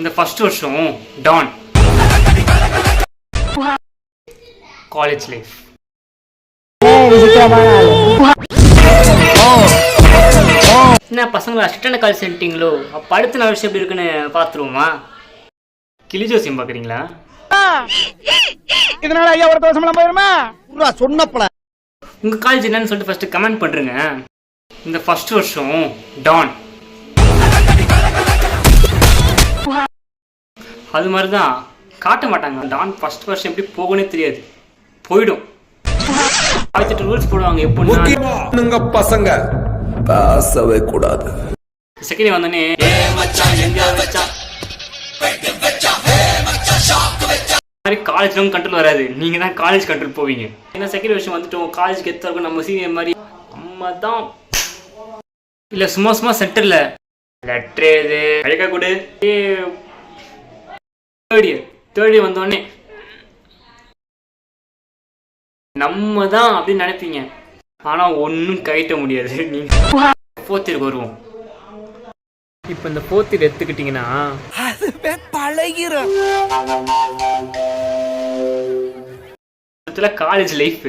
இந்த ஃபர்ஸ்ட் வருஷம் Don college life. என்ன பசங்களை அசிஸ்டன்ட் கால் சென்ட்டிங்களோ? அப்போ அடுத்த நாள் விஷயம் எப்படி இருக்குன்னு பார்த்துருவோமா? கிளி ஜோசியம் பார்க்குறீங்களா? இதனால ஐயா ஒரு தோசம் போயிருமா சொன்னப்பல. உங்கள் காலேஜ் என்னன்னு சொல்லிட்டு ஃபர்ஸ்ட் கமெண்ட் பண்ணுறேங்க. இந்த ஃபர்ஸ்ட் வருஷம் டான் அது மாதிரி தான் காட்ட மாட்டாங்க. டான் ஃபர்ஸ்ட் வருஷம் எப்படி போகணும்னே தெரியாது, போயிடும். 8 ரூல்ஸ் போடுவாங்க. எப்படின்னா பசங்க பேசவே கூடாது. செகண்ட் வந்தோடனே காலேஜ்லும் கண்ட்ரோல் வராது, நீங்க தான் காலேஜ் கண்ட்ரோல் போவீங்க. ஏன்னா செகண்ட் வருஷம் வந்துட்டோம், காலேஜ்க்கு எத்த இருக்கும் நம்ம சீனியர் மாதிரி நம்ம தான் இல்ல சும்மா சும்மா சென்டர்ல லெட்டர் இது அழைக்க கூட. தேர்ட் இயர் வந்தோடனே நம்ம தான் அப்படின்னு நினைப்பீங்க, ஆனா ஒன்னும் கைட்ட முடியாது. நீங்க ஃபோர்த் இயருக்கு வருவோம். இப்ப இந்த ஃபோர்த் இயர் எடுத்துக்கிட்டீங்கன்னா பழகிறோம். College life